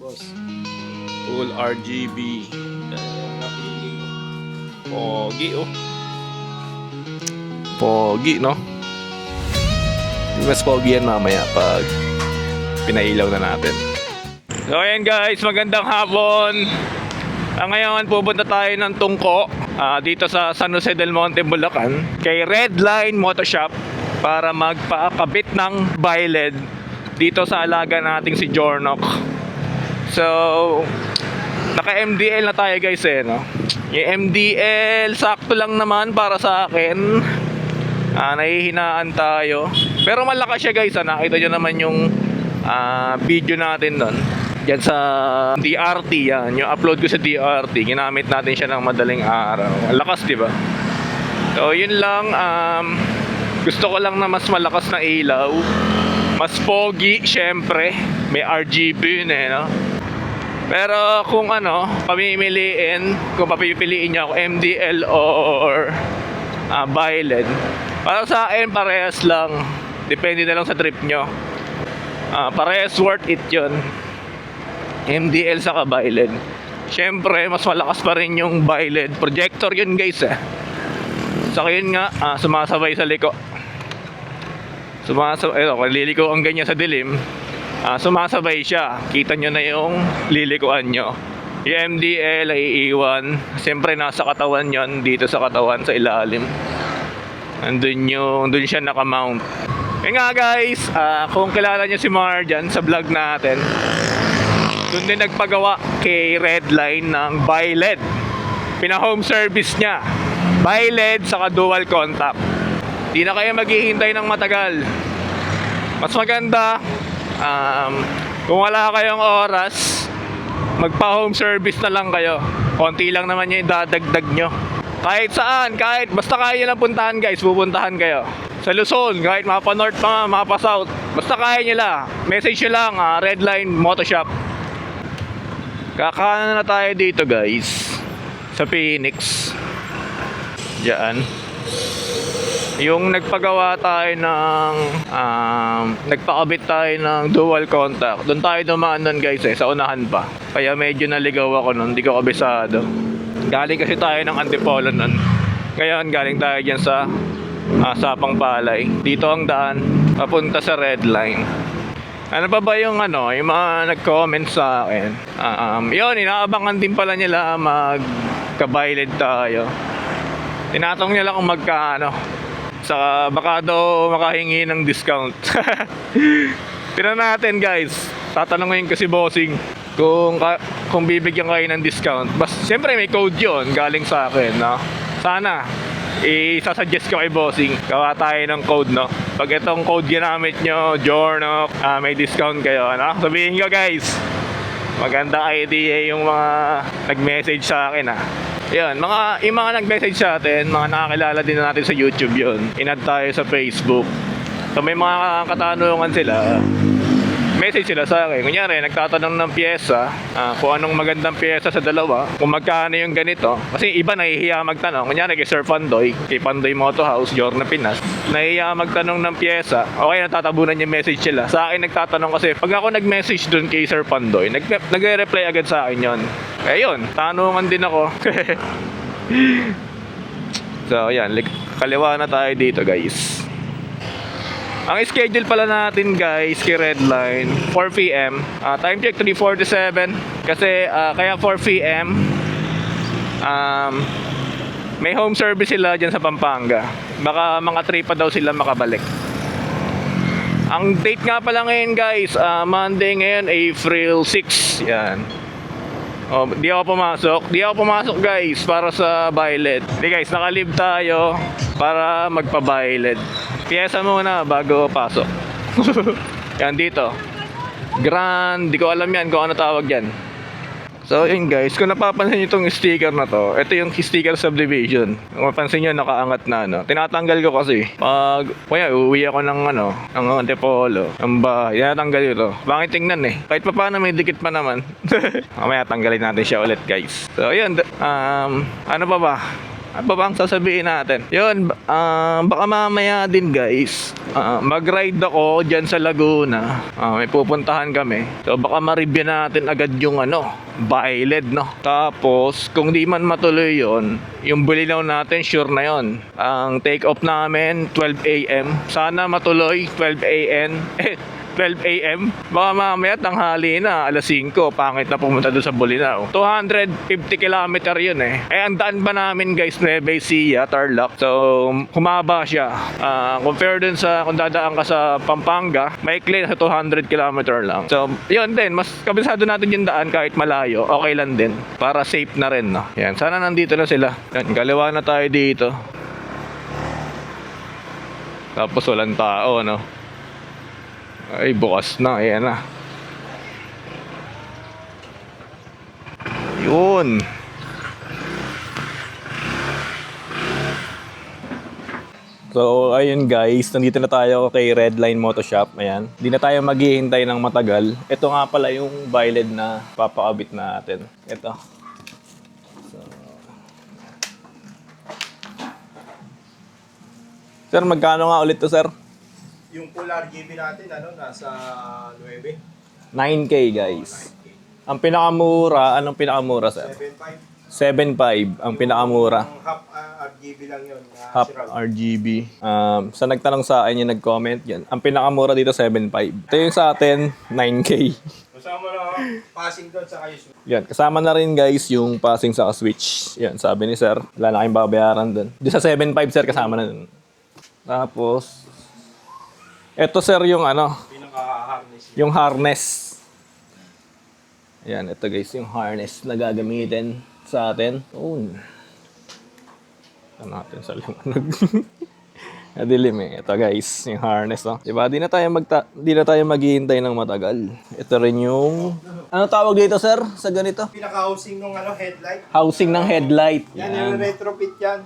Boss. Full RGB. Pogi oh. Pogi no. Mas pogi yan mamaya pag pinailaw na natin. So ayan guys, magandang hapon. Ngayon pupunta tayo ng Tungko dito sa San Jose del Monte, Bulacan kay Redline Motoshop para magpakabit ng bi-LED dito sa alaga nating si Jornok. So naka MDL na tayo guys no? Yung MDL sakto lang naman para sa akin. Nahihinaan tayo. Pero malakas siya guys nakita nyo naman yung video natin doon yan sa DRT yan. Yung upload ko sa DRT, ginamit natin siya ng madaling araw. Ang lakas diba? So yun lang, gusto ko lang na mas malakas na ilaw, mas pogi syempre. May RGB yun no? Pero kung kung papipiliin niya ako MDL or bi-LED, para sa akin parehas lang. Depende na lang sa trip nyo. Parehas worth it yun, MDL sa bi-LED. Syempre mas malakas pa rin yung bi-LED. Projector yun guys Saka yun nga sumasabay sa liko. Kung liliko ang ganyan sa dilim, sumasabay siya. Kita nyo na yung lilikuan nyo. Yung MDL ay iiwan. Siyempre nasa katawan yon, dito sa katawan sa ilalim. Andun siya nakamount. Kaya nga guys, kung kilala nyo si Mar dyan sa vlog natin, doon din nagpagawa kay Redline ng bi-LED. Pina-home service niya, bi-LED saka dual contact. Di na kayo maghihintay ng matagal. Mas maganda, kung wala kayong oras, magpa-home service na lang kayo. Konti lang naman yung dadagdag nyo. Kahit saan, basta kaya nyo lang puntahan guys, pupuntahan kayo. Sa Luzon, kahit mapa north pa, mapa south, basta kaya nyo lang, message nyo lang, Redline Motoshop. Kakanan na tayo dito guys, sa Phoenix. Diyan. Yung nagpagawa tayo ng nagpakabit tayo ng dual contact, doon tayo dumaan nun guys sa unahan pa. Kaya medyo naligaw ako nun, hindi ko kabisado. Galing kasi tayo ng Antipolo nun. Ngayon galing tayo dyan sa Sapang Palay. Dito ang daan papunta sa Redline. Ano pa ba yung yung mga nag-comment sa akin? Yun, inaabangan din pala nila magka-bi-LED tayo. Tinatong nila kung magkano. Saka baka daw makahingi ng discount. Tignan natin guys. Tatanungin ko si bossing kung bibigyan kayo ng discount. Siyempre may code yun galing sa akin no? Sana isasuggest ko kay bossing, gawa tayo ng code no? Pag itong code ginamit nyo, Jornok, may discount kayo no? Sabihin ko guys, maganda idea yung mga nag-message sa akin Yun, yung mga nag-message sa atin, mga nakakilala din natin sa YouTube yun. In-add tayo sa Facebook. So may mga katanungan sila, message sila sa akin. Kunyari, nagtatanong ng pyesa, kung anong magandang pyesa sa dalawa, kung magkano yung ganito. Kasi iba nahihiya magtanong. Kunyari kay Sir Pandoy, kay Pandoy Moto House, Jorna Pinas, nahihiya magtanong ng pyesa. Okay, natatabunan yung message sila. Sa akin nagtatanong kasi, pag ako nag-message dun kay Sir Pandoy, nagre-reply agad sa akin yon. Kaya yun, tanungan din ako. So, ayan, kaliwa na tayo dito guys. Ang schedule pala natin guys kay Redline 4 PM, time check 3:47. Kasi kaya 4 PM may home service sila dyan sa Pampanga. Baka mga 3 pa daw sila makabalik. Ang date nga pala ngayon guys, Monday ngayon, April 6. Yan. Di ako pumasok guys para sa bi-LED. Di guys, nakalib tayo para magpa-bi-LED. Piyesa muna bago pasok. Yan dito, Grand, di ko alam yan kung ano tawag yan. So yun guys, kung napapansin nyo itong sticker na to, ito yung sticker subdivision. Kung mapansin nyo, nakaangat na tinatanggal ko kasi pag uuwi ako ng ng Antipolo, ng bahay, tinatanggal ko to. Bakit tingnan kahit pa paano may dikit pa naman. Mamaya tanggalin natin siya ulit guys. So yun, ano pa ba? Ano ba bang sasabihin natin? Yun, baka mamaya din guys, mag-ride ako dyan sa Laguna. May pupuntahan kami. So baka ma-review natin agad yung Bailed, no? Tapos, kung di man matuloy yon, yung Bulinaw natin, sure na yon. Ang take off namin, 12 a.m. Sana matuloy, 12 a.m. 12 a.m. Baka mamaya tanghali na, alas 5, pangit na pumunta doon sa Bulinaw. 250 kilometer yun eh. Ang daan ba namin guys, Nueva Ecija, Tarlac. So, humaba siya. Compare dun sa, kung dadaan ka sa Pampanga, maikli na sa 200 kilometer lang. So, yun din, mas kabisado natin yung daan kahit malayo. Okay lang din. Para safe na rin, no? Yan, sana nandito na sila. Yan, kaliwa na tayo dito. Tapos walang tao, no? Ay, bukas na. Ayan na. Yun. So, ayun guys. Nandito na tayo kay Redline Moto Shop. Ayan. Hindi na tayo maghihintay ng matagal. Ito nga pala yung Bailed na papakabit natin. Ito. So. Sir, magkano nga ulit to, sir? Yung full RGB natin, nasa 9. 9K, guys. Ang pinakamura, anong pinakamura, sir? 7.5. 7.5 ang pinakamura. Yung half RGB lang yun. Half RGB. Sa nagtanong sa akin yung nag-comment yan. Ang pinakamura dito 7.5. Ito yung sa atin 9K. Kasama na passing doon sa kayo. Yan, kasama na rin guys yung passing sa switch. Yan, sabi ni sir, wala na kayong babayaran doon. Doon sa 7.5 sir, kasama na dun. Tapos, ito sir yung Pinaka-harness. yung harness. Ayan, ito guys, yung harness na gagamitin sa atin. Oh. Ito natin sa liwanag. Nadilim eh. Ito guys, yung harness, no? Diba? Di na tayo maghihintay ng matagal. Ito rin yung... Ano tawag dito, sir? Sa ganito? Pinaka-housing ng headlight. Housing ng headlight. Yan, yung retrofit yan.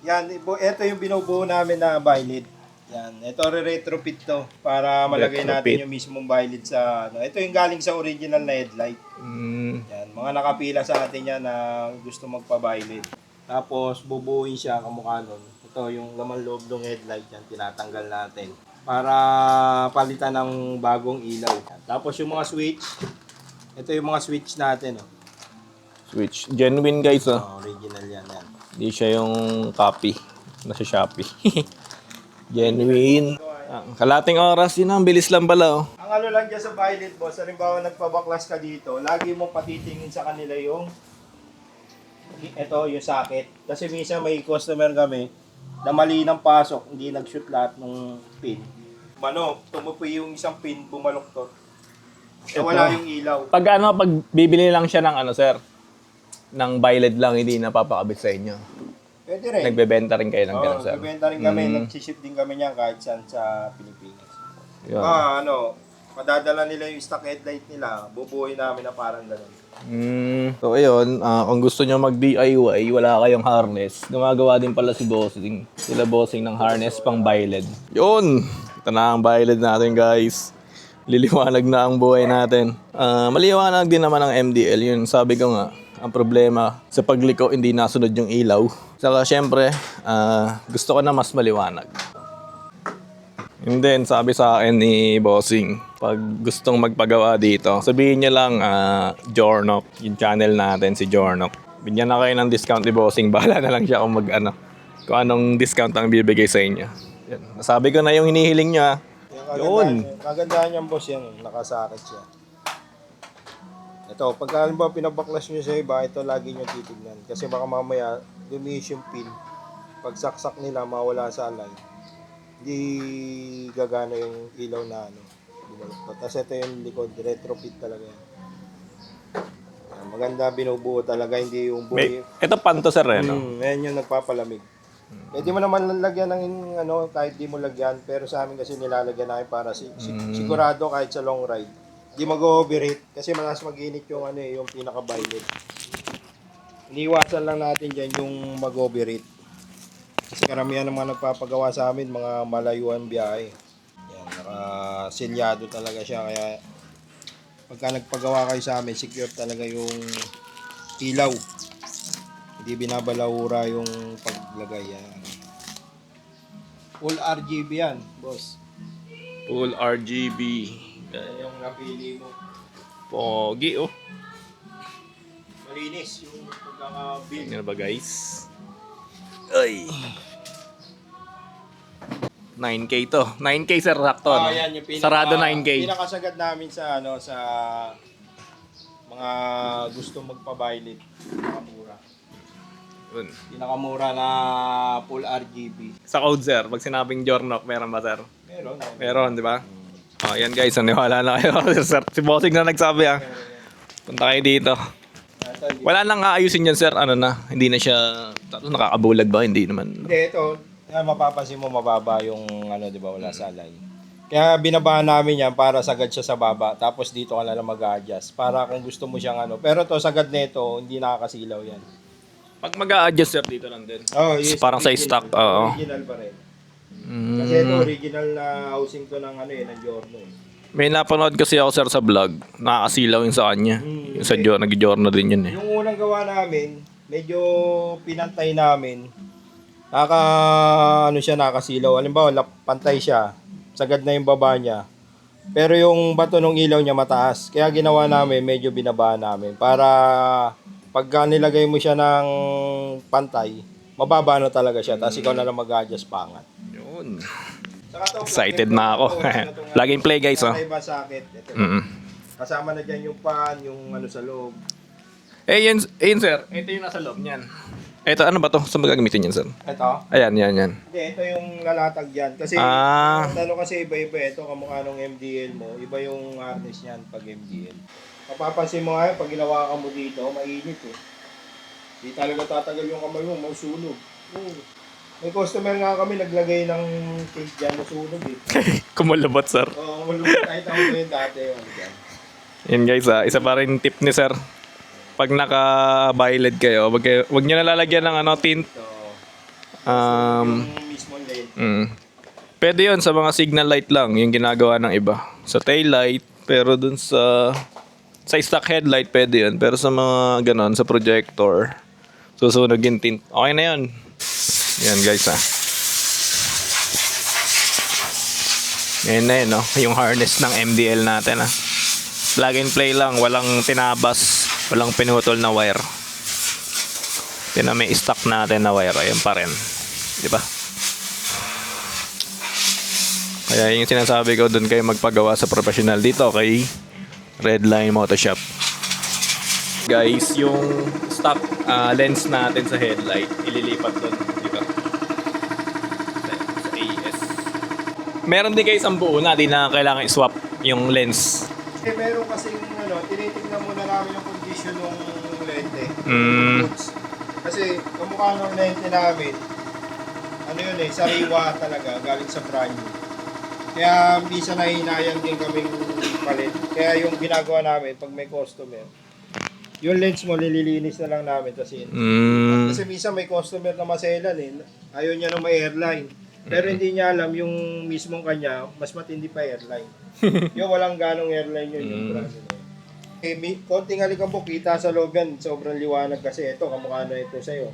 Yan, ito yung binubuo namin na Bailed. Yan, ito retrofit to para malagay natin yung mismong Bailed sa Ito yung galing sa original na headlight. Yan, mga nakapila sa atin yan na gusto magpa-Bailed. Tapos bubuuin siya kamukha nun. Ito yung laman loob ng headlight yan, tinatanggal natin para palitan ng bagong ilaw. Tapos yung mga switch, ito yung mga switch natin, oh. Switch. Genuine guys, oh. Original yan. Hindi siya yung copy na sa Shopee. Genuine. Kalating oras yun, ang bilis lang pala, oh. Ang lang dyan sa Bailed, boss, halimbawa nagpabaklas ka dito, lagi mo patitingin sa kanila yung yung socket. Kasi minsan may customer kami na mali ng pasok, hindi nag-shoot lahat ng pin. Tumupi yung isang pin, bumaluktot. Wala yung ilaw. Pag bibili lang siya ng sir, ng Bailed lang, hindi napapakabit sa inyo. Pwede rin. Nagbebenta rin kayo ng Oo, ganun, sir? nagbebenta rin kami, nagsiship din kami niyan kahit saan sa Pilipinas. Yun. Madadala nila yung stock headlight nila, bubuhay namin na parang gano'n. So ayun, kung gusto nyo mag-DIY, wala kayong harness, gumagawa din pala si Bossing. Sila Bossing ng harness pang Bailed. Yun! Ito na ang Bailed natin guys. Liliwanag na ang buhay natin. Maliwanag din naman ang MDL. Yun, sabi ko nga, ang problema sa pagliko hindi nasunod yung ilaw. Saka syempre, gusto ko na mas maliwanag. And then, sabi sa akin ni Bossing, pag gustong magpagawa dito, sabihin niya lang, Jornok, yung channel natin, si Jornok. Bigyan na kayo ng discount ni Bossing, bahala na lang siya kung kung anong discount ang bibigay sa inyo. Yan. Sabi ko na yung hinihiling niya. Yun. Kagandahan niyang boss yan, nakasakit siya. Ito, pagka halimbawa pinabaklas niyo sa iba, ito lagi niyo titignan. Kasi baka mamaya, lumis yung pin. Pag saksak nila, mawala sa alay. Hindi gagana yung ilaw na bumaluktot. Tapos ito yung likod, retrofit talaga yan. Maganda, binubuo talaga, hindi yung buhay. Ito panto sir, no? Yan yung nagpapalamig. Pwede mo naman lagyan ng kahit di mo lagyan, pero sa amin kasi nilalagyan namin para sigurado kahit sa long ride. Di mag-overheat kasi mas mag-init yung yung pinaka-Bailed. Iniiwasan lang natin diyan yung mag-overheat. Kasi karamihan ng mga nagpapagawa sa amin, mga malayuan biyahe. Yan, nakasilyado talaga siya. Kaya pagka nagpagawa kayo sa amin, secure talaga yung ilaw. Hindi binabalahura yung paglagay yan. Full RGB yan, boss. Full RGB. Yan yung napili mo. Pogi oh. Malinis yung pagkaka-build. Ano ba guys? Ay. 9K to. 9K sir, sakto. No? Yan yung Sarado 9K. Pinakasagad namin sa sa mga gusto magpa-violet. Pinakamura. Yun. Pinakamura na full RGB. Sa code sir, pag sinabing Jornok, meron ba sir? Meron. Meron, di ba? Oh, yan guys, naniwala na kayo. Sir, si Bossing na nagsabi ah. Punta kayo dito. Wala nang aayusin yan sir, ano na, hindi na siya, nakakabulag ba? Hindi naman. Hindi, ito, mapapansin mo mababa yung di ba, wala salay. Kaya binabaan namin yan para sagad siya sa baba, tapos dito ka na lang mag-adjust. Para kung gusto mo siyang pero to sagad nito, hindi nakakasilaw yan. Pag mag-a-adjust sir, dito lang din. Oh, yes, Parang sa stock, oo. Original pa rin. Kasi ito, original na housing to ng ng Giorno. May napanood kasi ako sir sa vlog, nakakasilaw yung sa kanya. Yung sa nag-Giorno din yun eh. Yung unang gawa namin, medyo pinantay namin. Siya nakasilaw. Halimbawa, pantay siya. Sagad na yung baba niya. Pero yung bato ng ilaw niya mataas. Kaya ginawa namin, medyo binaba namin. Para pagka nilagay mo siya ng pantay, mababa na talaga siya. Tapos ikaw na lang mag-adjust pangat. Yun. Saka to, Excited na ako. Plug and play guys oh. Iba sakit. Ito. Kasama na dyan yung pan, yung sa loob. Yun sir, ito yung nasa loob niyan. Ito ano ba to? Saan ba gagamitin yan sir? Ito? Ayan, yan. Hindi, ito yung lalatag dyan. Kasi, kasi iba-iba. Ito, kamukha nung MDL mo. Iba yung harness niyan pag MDL. Mapapansin mo nga, pag ginawa ka mo dito, mainit eh. Di talaga tatagal yung kamay mo, masunog. May customer nga kami, naglagay ng cake dyan, masunog eh. Kumalabot sir. Oo, malulog. Kahit ako yun dati. Yan guys isa pa rin tip ni sir. Pag naka-violet kayo, wag niyo nalalagyan ng tint. So, Um, yung mismo LED. Pwede yun sa mga signal light lang, yung ginagawa ng iba. Sa tail light, pero dun sa stock headlight pwede yun. Pero sa mga ganon, sa projector, susunog yung tint. Okay na yun. Yan guys Yan na yun, no? Yung harness ng MDL natin Plug and play lang, walang tinabas, walang pinutol na wire. Yun na may stock natin na wire, ayun pa rin. Di ba? Kaya yung sinasabi ko, doon kayo magpagawa sa professional dito kay Redline Motoshop. Guys, yung stock lens natin sa headlight, ililipat doon dito. Sa AS. Meron din kayo isang buo na, di na kailangan i-swap yung lens. Meron kasi tinitignan muna namin yung condition ng lente. Kasi kamukha ng lente namin, sariwa talaga, galing sa brand new. Kaya minsan nahinayang din kaming palit. Kaya yung ginagawa namin, pag may customer, yung lens mo, lililinis na lang namin. Kasi minsan may customer na maselan ayaw niya na may airline. Pero hindi niya alam yung mismong kanya, mas matindi pa airline. Yung walang ganong airline yun, yung brand new. Konting alikabok, kita sa loob yan, sobrang liwanag kasi ito, kamukha na ito sa'yo.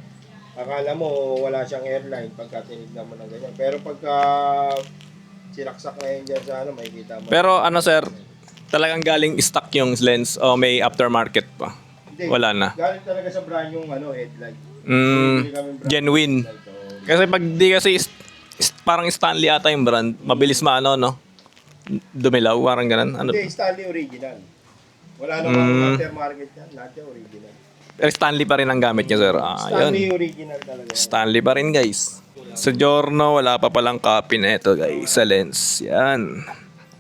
Akala mo wala siyang airline pagka tinignan mo ng ganyan. Pero pagka sinaksak na yun dyan sa makikita mo. Pero sir, talagang galing stock yung lens o may aftermarket pa? Hindi, wala na. Galing talaga sa brand yung headlight. Genuine. Kasi pag di kasi parang Stanley ata yung brand, mabilis dumilaw, parang ganun. Hindi, Stanley original. Wala namang aftermarket yan, lahat yung original. Pero Stanley pa rin ang gamit niya, sir. Stanley Yun. original talaga. Stanley pa rin, guys. Sa Giorno, wala pa palang copy na ito, guys. Sa lens. Yan.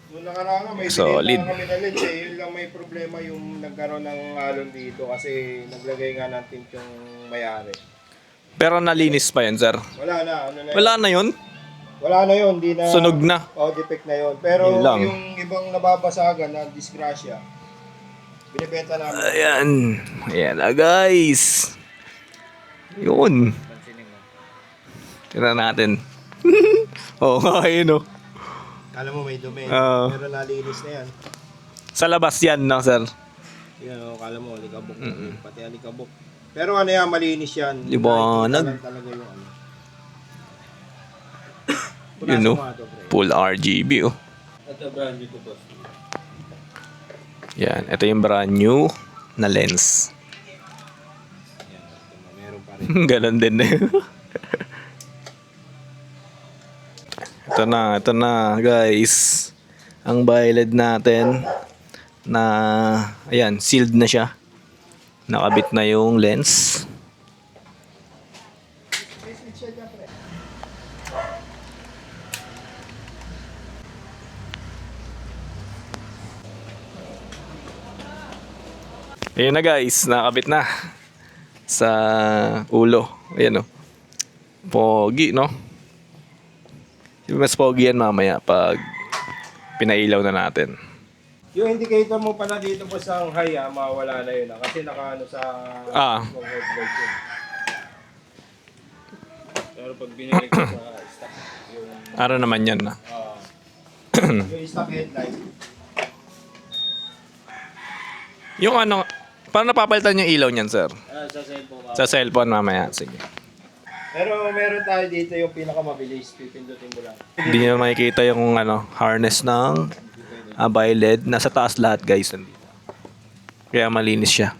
Noong nakaraan may Solid. kami na lens Yun lang may problema yung nagkaroon ng alon dito kasi naglagay nga ng tint yung may-ari. Pero nalinis pa yan, sir. Wala na. Wala na yun? Wala na yun. Di na, Sunog na. defect na yun. Pero Yun lang. yung ibang nababasagan na disgrasya, binibenta namin. Ayan na, guys. Yun. Tira natin. Oo, ayun, Kala mo may dumi. Oo. Pero nalinis na yan. Sa labas yan, no, sir? Yan, kala mo alikabok. Pati alikabok. Pero ano yan, malinis yan. Liwanag. Nakikita lang talaga yung ano. You know, Punasan mo nga to, pre. full RGB oh. Ito brand new to boss. Yan, ito yung brand new na lens. Yan, ito, meron pa rin. Ganon din eh. Ito na guys. Ang BioLED natin na ayan, sealed na siya. Nakabit na yung lens. Ayun na guys, nakabit na sa ulo. Ayan o. Pogi, no? Mas pogi yan mamaya pag pinailaw na natin. Yung indicator mo pala dito po sa high, mawala na yun. Kasi nakaano sa headlight yun. Pero pag binili ko sa stock, yung, Ano naman yan na? yung stock headlight. Yung ano, paano napapalitan yung ilaw niyan, sir? Sa cellphone. Sa cellphone mamaya. Sige. Pero meron tayo dito yung pinakamabilis. Pipindutin mo lang. Hindi nyo makikita yung ano, harness ng BioLED. Nasa taas lahat guys. Nandito. Kaya malinis siya.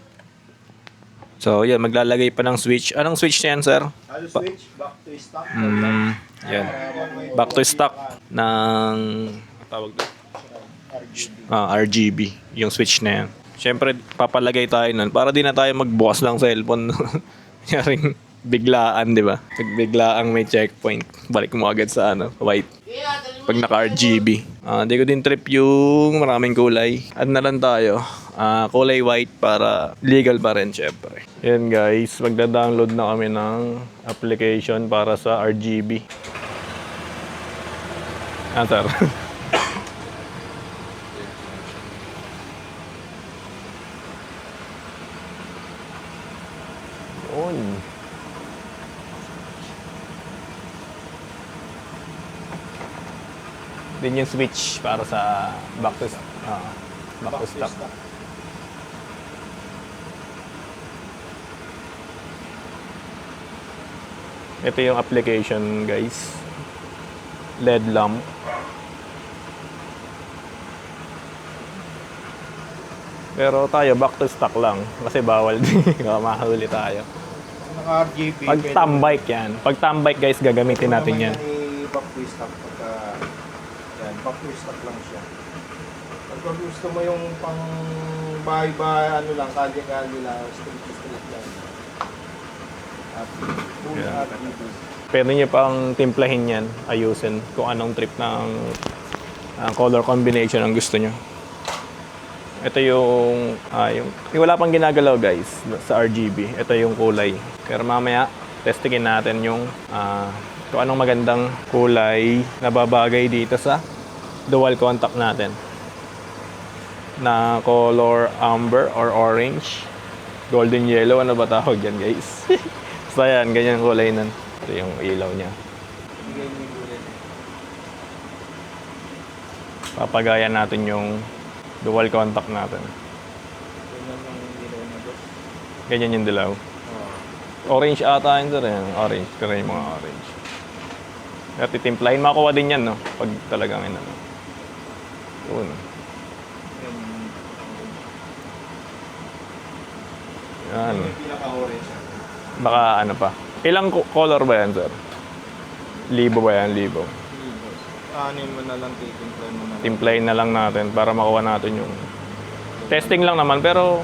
So yan, maglalagay pa ng switch. Anong switch na yan, sir? Ano switch? Back to stock. Yan. Back to stock ng tawag doon? RGB. Yung switch na yan. Siyempre, papalagay tayo nun para di na tayo magbukas ng cellphone. Yaring biglaan, di ba? Biglaang may checkpoint. Balik mo agad sa ano, white. Pag naka-RGB. Di ko din trip yung maraming kulay. Add na lang tayo. Kulay white para legal pa rin, syempre. Yan guys, magda-download na kami ng application para sa RGB. Sir. On. Din yung switch para sa back to stock. Ito yung application guys. LED lamp. Pero tayo back to stock lang kasi bawal din. Mahuli tayo. Naka-RGB. Pag tambike yan. Pag tambike guys, gagamitin natin yan. Back to stock pagka yan, back to stock lang siya. Pag gusto mo yung pang bahay-bahay, ano lang, kalye-kalye lang, street lang. At full Yeah. RGB. Pwede nyo pang timplahin yan, ayusin kung anong trip ng color combination ang gusto nyo. Ito yung wala pang ginagalaw guys sa RGB. Ito yung kulay. Pero mamaya, testingin natin yung kung anong magandang kulay na babagay dito sa dual contact natin. Na color amber or orange. Golden yellow, ano ba tawag yan guys? So yan, ganyan kulay nun. Ito yung ilaw niya. Papagayan natin yung dual contact natin. Ganyan yung dilaw. Orange ata yun rin. Orange. Pero yung mga orange. At titimplahin. Makuha din yan, no? Pag talagang ina. Yun. Yan. Pinaka-orange. Baka ano pa. Ilang color ba yan, sir? Libo ba yan? Libo. Anin mo na lang, titimplahin mo na lang. Timplahin na lang natin para makuha natin yung testing lang naman pero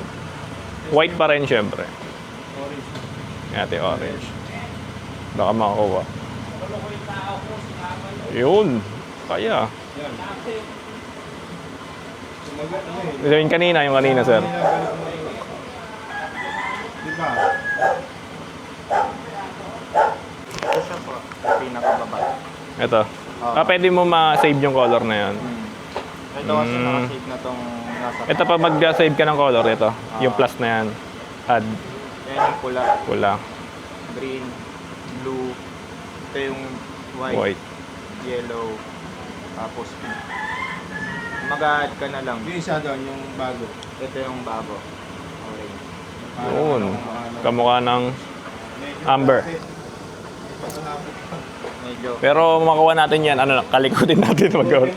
white pa rin syempre. Orange. Ate orange. Baka makakuha. Yun. Kaya. Yan. Sumagot ano eh. Yung kanina, sir. Diba? Ito siya po, pinakababa. Ito. Pwede mo ma-save yung color na yan. Ito kasi nakasave na tong nasa Ito pa mag-save ka ng color, ito. Yung plus na yan. Add. yan yung pula, Pula. green, blue, ito yung white, White. yellow, tapos pink. Mag-add ka na lang. Yung isa doon, yung bago. Ito yung bago. Orange. Yun. Kamukha ng Amber. Medyo. Pero makuha natin yan, kalikutin natin mag-uwi.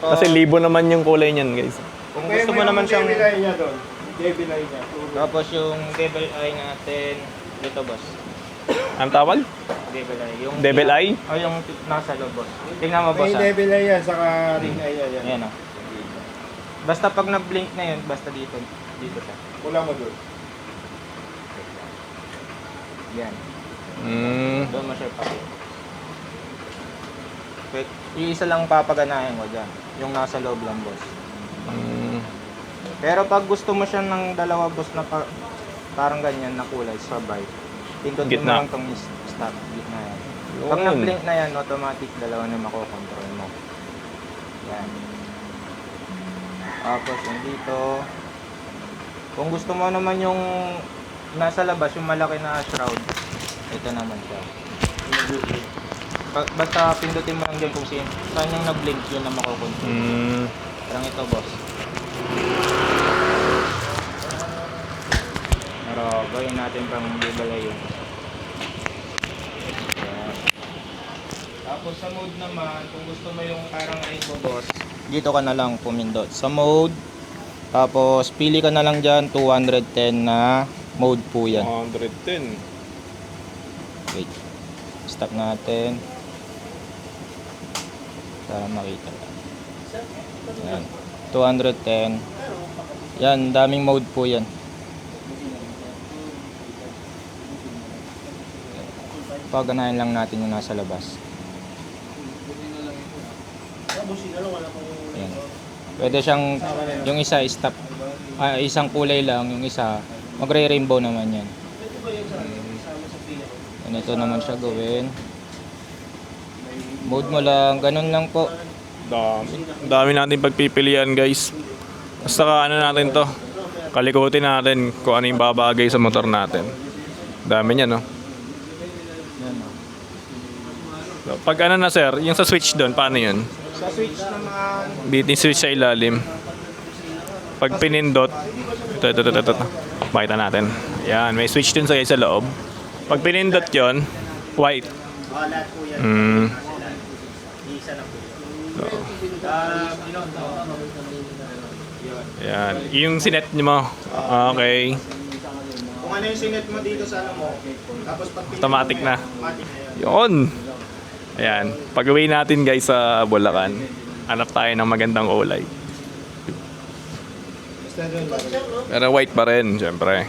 Kasi libo naman yung kulay niyan, guys. Kung gusto mo naman siyang... Devil Eye niya doon. Devil Eye niya. Tapos yung Devil Eye natin, dito boss. Ang tawag? Devil Eye. Yung Devil Eye? O yung nasa loob boss. Tingnan mo boss May Devil Eye yan, saka Ring Eye yan. Ayan o. Basta pag nag-blink na yun, basta dito. Dito siya. Pula mo doon. Yan. Doon mo siya ipakita. Wait, yung isa lang papaganahin ko dyan. Yung nasa loob lang boss. Pero pag gusto mo siya ng dalawa boss na parang ganyan na kulay, sabay. Pindot mo Gitna. lang itong stop. Gitna yan. Yun. Pag nag-blink na yan, automatic dalawa na makokontrol mo. Yan. Tapos yung dito. Kung gusto mo naman yung nasa labas, yung malaki na shroud, ito naman siya. Basta pindutin mo lang dyan kung saan yung nag-blink yun na makokontrol. Parang ito boss. Pero gawin natin pang bibalay yun. Ayan. Tapos sa mode naman, kung gusto mo yung parang rainbow boss, dito ka na lang pumindot sa mode. Tapos pili ka na lang dyan, 210 na mode po yan. 110. Wait. Stop natin. Para makita lang. Yan. 210. Yan, daming mode po yan. Paganahin lang natin yung nasa labas. Yan. Pwede siyang, yung isa stop, isang kulay lang, yung isa magre-rainbow naman yan. Ito naman siya gawin. Mode mo lang, ganun lang po. Dami natin pagpipilian, guys. Basta ano natin to, kalikutin natin kung ano yung babagay sa motor natin. Dami niya, no? Yan, oh. Pag ano na, sir, yung sa switch doon, paano yun? Sa switch naman, Bitin switch sa ilalim. Pag pinindot, ito. Makita natin. Yan, may switch dun sa loob. Pag pinindot yon, white. lahat po yan. Isa na po. Yan. Yung sinet nyo mo. Okay. Kung ano yung sinet mo dito sa ano mo, tapos pag Automatic na. automatic na yun. Yun. Ayan. Pag-uwi natin, guys, sa Bulacan, hanap tayo ng magandang kulay. Pero white pa rin, syempre.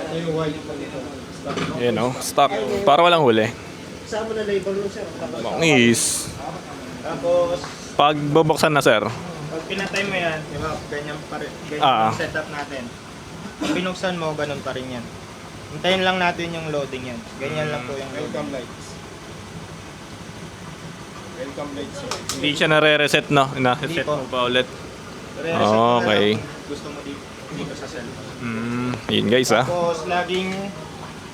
Yan, oh. Stock. Para walang huli. Kasama na label mo sir. Bangis. Tapos, Pag bubuksan na, sir, pag pinatay mo yan, di ba, ganyan pa rin, ganyan Ah. yung setup natin. Pag binuksan mo, ganun pa rin yan. Hintayin lang natin yung loading yan. Ganyan lang po yung Welcome loading. lights. Welcome lights. hindi siya nare-reset, no? Na-reset Hindi po. mo pa ulit. Re-reset mo na Okay. lang kung gusto mo dito sa cellphone. Yun, guys, ah. Tapos, laging,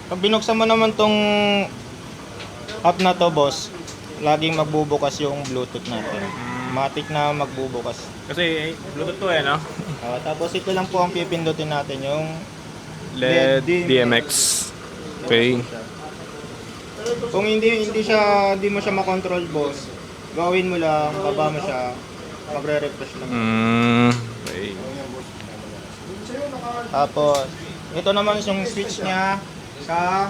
pag binuksan mo naman tong app na to, boss, laging magbubukas yung Bluetooth natin. Matic na magbubukas. Kasi Bluetooth to, no? Tapos ito lang po ang pipindutin natin, yung LED DMX. Okay. kung hindi mo siya makontrol, boss, gawin mo lang, baba mo siya, magre-refresh lang. Okay. Tapos ito naman yung switch niya sa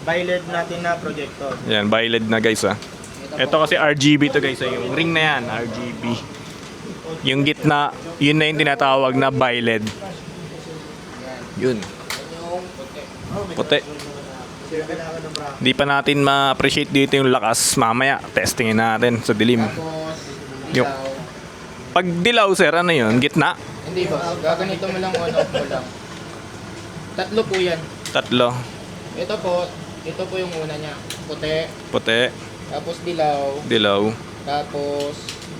bi-LED natin na projector. Yan, bi-LED na, guys, ah. Ito kasi RGB to, guys, ah. Yung ring na yan, RGB. Yung gitna, yun na yung tinatawag na bi-LED. Yun. Puti. Di pa natin ma-appreciate dito yung lakas. Mamaya, testingin natin sa dilim. Yung pag dilaw, sir, ano yun? Gitna? Hindi, boss, gaganito mo lang, on-off mo lang. Tatlo po yan. Tatlo. Ito po yung una niya, puti, Puti. tapos dilaw, Dilaw. tapos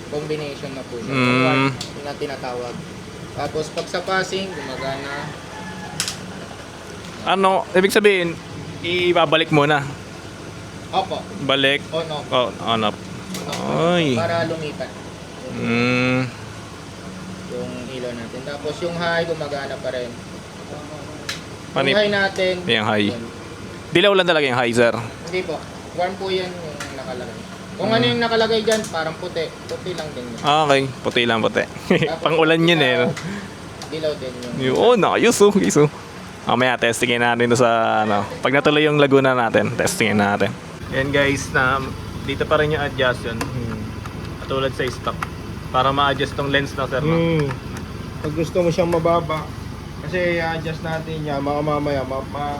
combination na po siya. Mm. Yun ang tinatawag. Tapos pag sa passing, gumagana. Ano, ibig sabihin, ibabalik muna. Opo, Balik. on-off. Oh, on up. Ay. Para lumipat Mm. yung ilaw natin. Tapos yung high, gumagana pa rin. Ano Yung high natin, yung high? Dilaw lang talaga yung high, sir. hindi po. Warm po yan yung nakalagay. Kung ano yung nakalagay dyan, parang puti. Puti lang din yun. Okay, puti lang puti. Pang-ulan yun eh. No? Dilaw din yung... Oo, nakayos oh. Ayos, oh. Mamaya, testingin natin ito sa, ano, pag natuloy yung Laguna natin, testingin natin. Yan guys, dito pa rin yung adjust yun. Katulad sa stock. Para ma-adjust tong lens na, sir. No? Pag gusto mo siyang mababa, kasi i-adjust natin yan, mamaya, mababa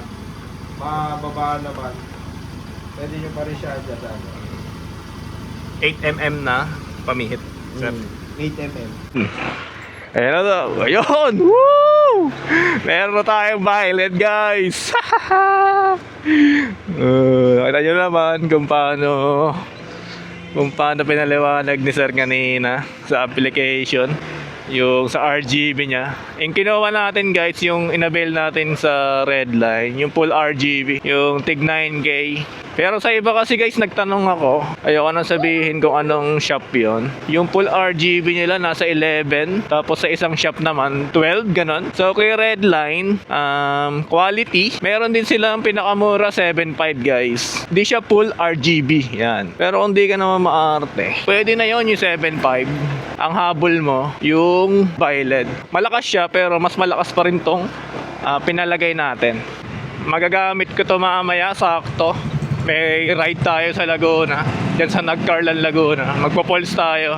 naman. Pwede nyo pa rin siya adjust. 8mm na pamihit, sir. 8mm. Ayan na daw. Ayun! Woo! Meron na tayong violet, guys! Nakita nyo naman kung paano pinaliwanag ni sir kanina sa application. Yung sa RGB niya. Yung kinuha natin guys, yung inabail natin sa Redline, yung full RGB, yung TIG 9K. Pero sa iba kasi guys, nagtanong ako, ayoko nang sabihin kung anong shop yon. Yung full RGB nila nasa 11, tapos sa isang shop naman 12, ganon. So kay Redline, quality, meron din silang pinakamura 7.5 guys. Di siya full RGB, yan. Pero kung di ka naman maarte, pwede na yon yung 7.5. Ang habol mo, yung violet. Malakas siya pero mas malakas pa rin tong pinalagay natin. Magagamit ko to mamaya, sakto. May ride tayo sa Laguna, dyan sa Nagcarlan, Laguna. Magpo-pulse tayo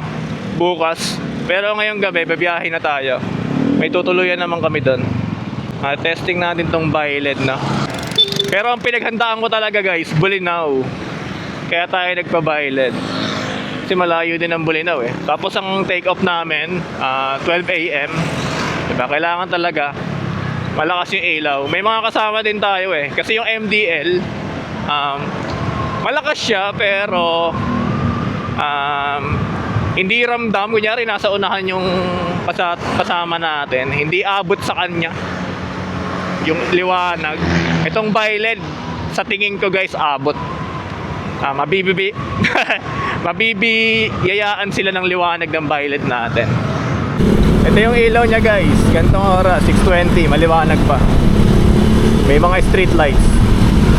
bukas. Pero ngayong gabi, babiyahe na tayo. May tutuluyan naman kami doon. Testing natin tong violet na. Pero ang pinaghandaan ko talaga guys, Bulinaw. Kaya tayo nagpa-violet. Kasi malayo din ang Bulinaw eh. Tapos ang take off namin 12 AM. Diba? Kailangan talaga malakas yung ilaw. May mga kasama din tayo eh. Kasi yung MDL malakas siya pero hindi ramdam. Kunyari nasa unahan yung kasama natin, hindi abot sa kanya yung liwanag. Itong violet sa tingin ko guys abot. Mabibiyayaan sila ng liwanag ng violet natin. Ito yung ilaw niya guys, gantong oras 6:20, maliwanag pa. May mga street lights.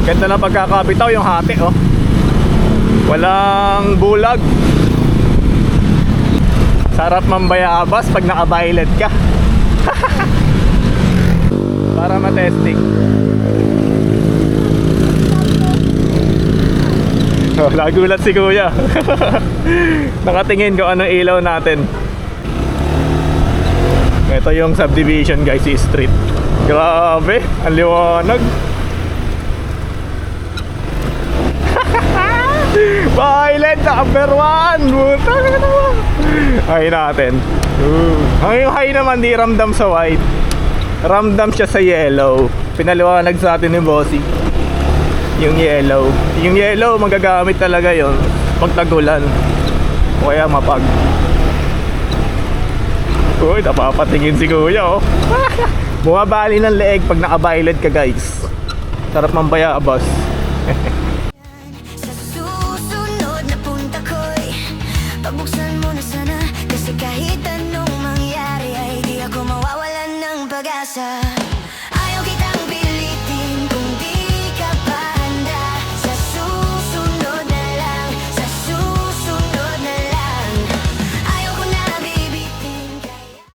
Ganda na pagkakabitaw yung hati oh. Walang bulag. Sarap mambayabas pag naka-violet ka. Para matesting. Oh, nagulat si kuya. Nakatingin kung anong ilaw natin. Ito yung subdivision guys, si street. Grabe, ang liwanag. Violet number 1. Butang na naman. High natin. Yung high naman di ramdam sa white. Ramdam siya sa yellow. Pinaliwanag sa atin ni Bossy. Yung yellow. Yung yellow magagamit talaga yon pag tagulan. O kaya mapag. Uy, napapatingin si kuya oh. Bumabali ng leeg pag naka-violet ka guys. Sarap mambayabas. Sa susunod na punta ko'y pabuksan mo na sana. Kasi kahit anong mangyari ay di ako mawawalan ng pag-asa.